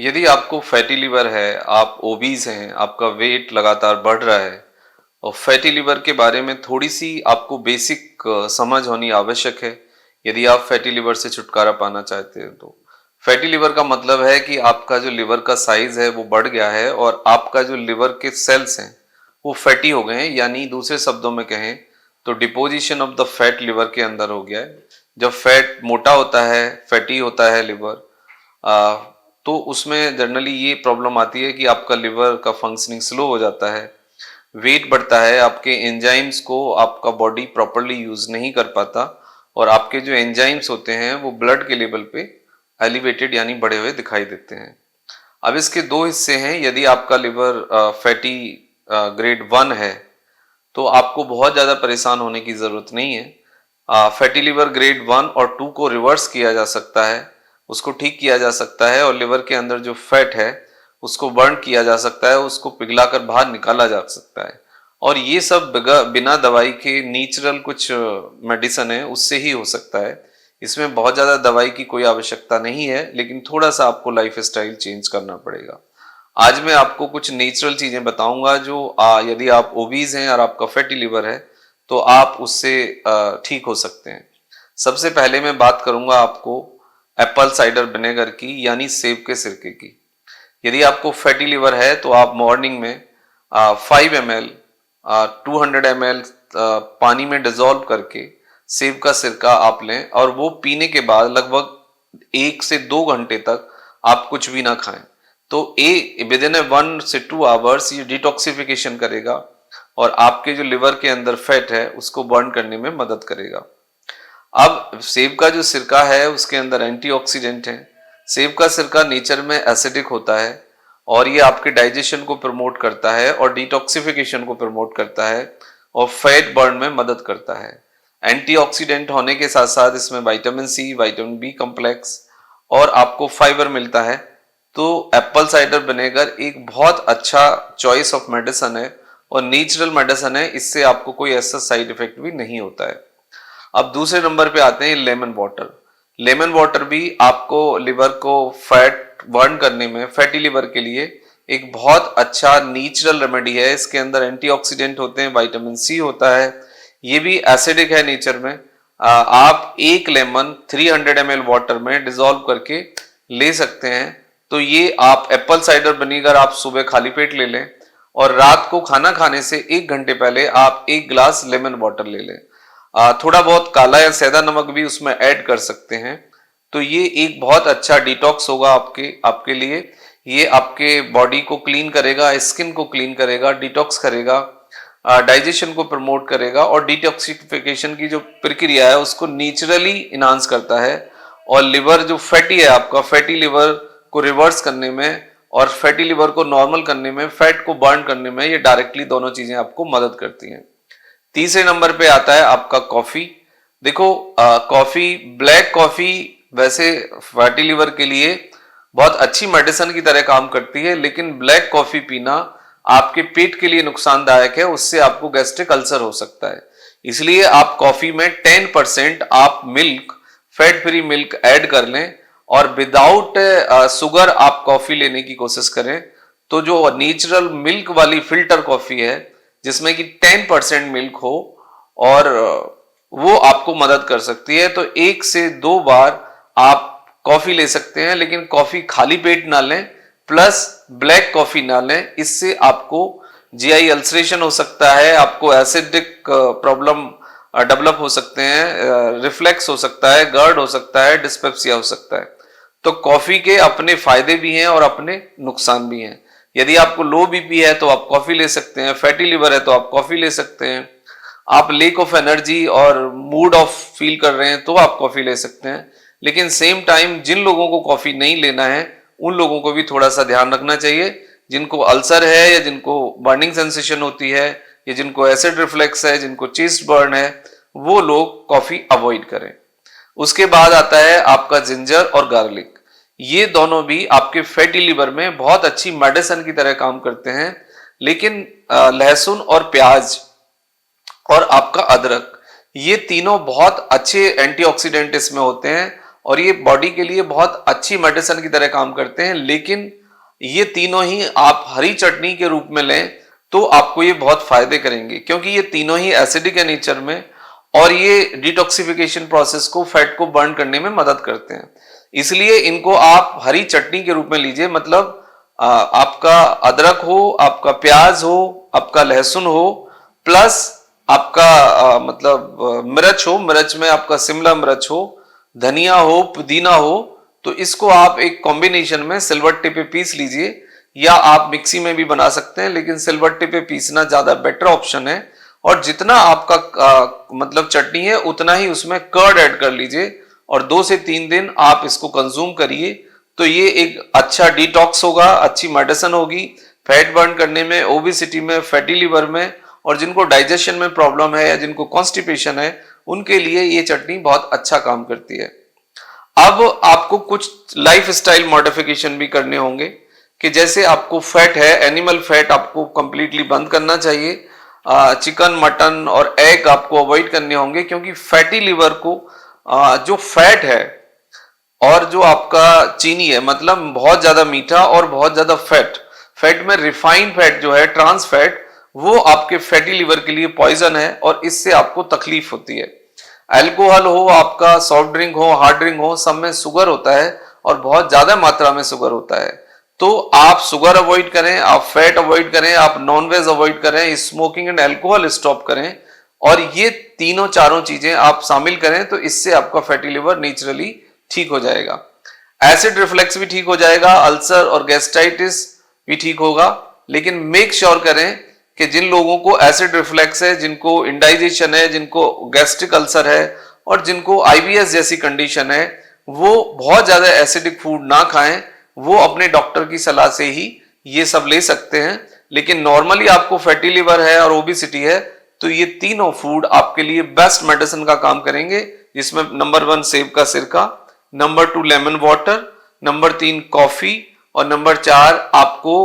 यदि आपको fatty liver है, आप ओबीज हैं, आपका वेट लगातार बढ़ रहा है और फैटी लिवर के बारे में थोड़ी-सी आपको बेसिक समझ होनी आवश्यक है, यदि आप फैटी लिवर से छुटकारा पाना चाहते हैं तो। फैटी लिवर का मतलब है कि आपका जो लिवर का साइज़ है वो बढ़ गया है और आपका जो लिवर के सेल्स हैं, वो फैटी हो गए हैं, यानी दूसरे शब्दों में कहें तो deposition of the fat liver के अंदर हो गया है। जब फैट मोटा होता है, फैटी होता है लिवर, आ, तो उसमें जनरली ये प्रॉब्लम आती है कि आपका लिवर का फंक्शनिंग स्लो हो जाता है, वेट बढ़ता है, आपके एंजाइम्स को आपका बॉडी प्रॉपरली यूज नहीं कर पाता और आपके जो एंजाइम्स होते हैं वो ब्लड के लेवल पे एलिवेटेड यानी बढ़े हुए दिखाई देते हैं। अब इसके दो हिस्से हैं। यदि आपका लिवर फैटी ग्रेड 1 है तो आपको बहुत ज़्यादा परेशान होने की ज़रूरत नहीं है। फैटी लिवर ग्रेड 1 और 2 को रिवर्स किया जा सकता है, उसको ठीक किया जा सकता है और लिवर के अंदर जो फैट है उसको बर्न किया जा सकता है, उसको पिघलाकर बाहर निकाला जा सकता है। और ये सब बिना दवाई के नेचुरल कुछ मेडिसिन है उससे ही हो सकता है। इसमें बहुत ज़्यादा दवाई की कोई आवश्यकता नहीं है, लेकिन थोड़ा सा आपको लाइफ स्टाइल चेंज करना पड़ेगा। आज मैं आपको कुछ नेचुरल चीजें बताऊंगा जो यदि आप ओबीज हैं और आपका फैटी लिवर है तो आप उससे ठीक हो सकते हैं। सबसे पहले मैं बात करूंगा आपको एप्पल साइडर विनेगर की, यानी सेब के सिरके की। यदि आपको फैटी लिवर है तो आप मॉर्निंग में 5 ml 200 ml पानी में डिजोल्व करके सेब का सिरका आप लें और वो पीने के बाद लगभग 1 से 2 घंटे तक आप कुछ भी ना खाएं। तो विद इन 1 से 2 आवर्स ये डिटॉक्सिफिकेशन करेगा और आपके जो लिवर के अंदर फैट है उसको बर्न करने में मदद करेगा। अब सेब का जो सिरका है उसके अंदर एंटीऑक्सीडेंट है। सेब का सिरका नेचर में एसिडिक होता है और ये आपके डाइजेशन को प्रमोट करता है और डिटॉक्सिफिकेशन को प्रमोट करता है और फैट बर्न में मदद करता है। एंटीऑक्सीडेंट होने के साथ साथ इसमें vitamin C, vitamin B complex और आपको फाइबर मिलता है। तो एप्पल साइडर विनेगर एक बहुत अच्छा चॉइस ऑफ मेडिसिन है और नेचुरल मेडिसिन है, इससे आपको कोई ऐसा साइड इफेक्ट भी नहीं होता है। अब दूसरे नंबर पे आते हैं लेमन वाटर। लेमन वाटर भी आपको लिवर को फैट बर्न करने में, फैटी लिवर के लिए एक बहुत अच्छा नेचुरल रेमेडी है। इसके अंदर एंटीऑक्सीडेंट होते हैं, विटामिन सी होता है, ये भी एसिडिक है नेचर में। आप एक लेमन 300 ml वाटर में डिजोल्व करके ले सकते हैं। तो ये आप एप्पल साइडर विनेगर आप सुबह खाली पेट ले लें और रात को खाना खाने से 1 घंटे पहले आप 1 ग्लास लेमन वाटर ले लें। थोड़ा बहुत काला या सैदा नमक भी उसमें ऐड कर सकते हैं। तो ये एक बहुत अच्छा डिटॉक्स होगा आपके आपके लिए। ये आपके बॉडी को क्लीन करेगा, स्किन को क्लीन करेगा, डिटॉक्स करेगा, डाइजेशन को प्रमोट करेगा और डिटॉक्सिफिकेशन की जो प्रक्रिया है उसको नेचुरली इनहांस करता है। और लिवर जो फैटी है, आपका फैटी लिवर को रिवर्स करने में और फैटी लिवर को नॉर्मल करने में, फैट को बर्न करने में ये डायरेक्टली दोनों चीजें आपको मदद करती हैं। तीसरे नंबर पे आता है आपका कॉफी। देखो, कॉफी, ब्लैक कॉफी वैसे फैटी लिवर के लिए बहुत अच्छी मेडिसिन की तरह काम करती है, लेकिन ब्लैक कॉफी पीना आपके पेट के लिए नुकसानदायक है, उससे आपको गैस्ट्रिक अल्सर हो सकता है। इसलिए आप कॉफी में 10% आप milk, fat free milk add कर लें और विदाउट शुगर आप कॉफी लेने की कोशिश करें। तो जो नेचुरल मिल्क वाली फिल्टर कॉफी है जिसमें कि 10% मिल्क हो और वो आपको मदद कर सकती है। तो 1 से 2 बार आप कॉफी ले सकते हैं, लेकिन कॉफी खाली पेट ना लें, प्लस ब्लैक कॉफी ना लें। इससे आपको जीआई अल्सरेशन हो सकता है, आपको एसिडिक प्रॉब्लम डेवलप हो सकते हैं, रिफ्लेक्स हो सकता है, गर्ड हो सकता है, डिस्पेप्सिया हो सकता है। तो कॉफी के अपने फायदे भी हैं और अपने नुकसान भी हैं। यदि आपको लो बीपी है तो आप कॉफी ले सकते हैं, फैटी लिवर है तो आप कॉफी ले सकते हैं, आप लेक ऑफ एनर्जी और मूड ऑफ फील कर रहे हैं तो आप कॉफी ले सकते हैं। लेकिन सेम टाइम जिन लोगों को कॉफी नहीं लेना है उन लोगों को भी थोड़ा सा ध्यान रखना चाहिए, जिनको अल्सर है या जिनको बर्निंग सेंसेशन होती है या जिनको एसिड रिफ्लेक्स है, जिनको चेस्ट बर्न है, वो लोग कॉफी अवॉइड करें। उसके बाद आता है आपका जिंजर और गार्लिक। ये दोनों भी आपके फैटी लिवर में बहुत अच्छी मेडिसिन की तरह काम करते हैं, लेकिन लहसुन और प्याज और आपका अदरक, ये तीनों बहुत अच्छे एंटीऑक्सीडेंट इसमें होते हैं और ये बॉडी के लिए बहुत अच्छी मेडिसिन की तरह काम करते हैं। लेकिन ये तीनों ही आप हरी चटनी के रूप में लें तो आपको ये बहुत फायदे करेंगे, क्योंकि ये तीनों ही एसिडिक है नेचर में और ये डिटॉक्सिफिकेशन प्रोसेस को, फैट को बर्न करने में मदद करते हैं। इसलिए इनको आप हरी चटनी के रूप में लीजिए। मतलब आपका अदरक हो, आपका प्याज हो, आपका लहसुन हो, प्लस आपका मतलब मिर्च हो, मिर्च में आपका शिमला मिर्च हो, धनिया हो, पुदीना हो, तो इसको आप एक कॉम्बिनेशन में सिलवट्टे पे पीस लीजिए, या आप मिक्सी में भी बना सकते हैं, लेकिन सिलवट्टे पे पीसना ज्यादा बेटर ऑप्शन है। और जितना आपका मतलब चटनी है उतना ही उसमें कर्ड ऐड कर लीजिए और 2 से 3 दिन आप इसको कंज्यूम करिए। तो ये एक अच्छा डिटॉक्स होगा, अच्छी मेडिसिन होगी फैट बर्न करने में, ओबेसिटी में, फैटी लिवर में, और जिनको डाइजेशन में प्रॉब्लम है या जिनको कॉन्स्टिपेशन है उनके लिए ये चटनी बहुत अच्छा काम करती है। अब आपको कुछ लाइफ स्टाइल मॉडिफिकेशन भी करने होंगे कि जैसे आपको फैट है, एनिमल फैट आपको कंप्लीटली बंद करना चाहिए। चिकन, मटन और एग आपको अवॉइड करने होंगे, क्योंकि फैटी लिवर को जो फैट है और जो आपका चीनी है, मतलब बहुत ज्यादा मीठा और बहुत ज्यादा फैट, फैट में रिफाइंड फैट जो है, ट्रांस फैट, वो आपके फैटी लिवर के लिए पॉइजन है और इससे आपको तकलीफ होती है। अल्कोहल हो, आपका सॉफ्ट ड्रिंक हो, हार्ड ड्रिंक हो, सब में शुगर होता है और बहुत ज्यादा मात्रा में शुगर होता है। तो आप शुगर अवॉइड करें, आप फैट अवॉइड करें, आप नॉनवेज अवॉइड करें, स्मोकिंग एंड अल्कोहल स्टॉप करें, और ये तीनों चारों चीजें आप शामिल करें तो इससे आपका फैटी लिवर नेचुरली ठीक हो जाएगा। एसिड रिफ्लेक्स भी ठीक हो जाएगा, अल्सर और गैस्ट्राइटिस भी ठीक होगा। लेकिन मेक श्योर करें कि जिन लोगों को एसिड रिफ्लेक्स है, जिनको इंडाइजेशन है, जिनको गैस्ट्रिक अल्सर है और जिनको आईबीएस जैसी कंडीशन है, वो बहुत ज्यादा एसिडिक फूड ना खाएं। वो अपने डॉक्टर की सलाह से ही ये सब ले सकते हैं। लेकिन नॉर्मली आपको फैटी लिवर है और ओबेसिटी है तो ये तीनों फूड आपके लिए बेस्ट मेडिसिन का काम करेंगे, जिसमें नंबर 1 सेब का सिरका, number 2 lemon water, number 3 coffee, और नंबर 4 आपको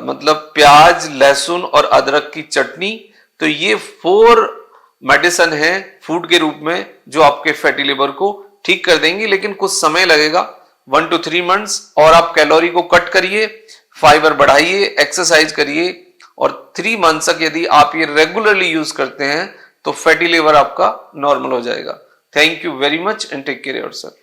मतलब प्याज, लहसुन और अदरक की चटनी। तो ये 4 मेडिसिन है फूड के रूप में जो आपके फैटी लिवर को ठीक कर देंगी। लेकिन कुछ समय लगेगा, 1 to 3 months, और आप कैलोरी को कट करिए, फाइबर बढ़ाइए, एक्सरसाइज करिए, और 3 months तक यदि आप ये रेगुलरली यूज करते हैं तो फैटी लिवर आपका नॉर्मल हो जाएगा। Thank you very much and take care yourself.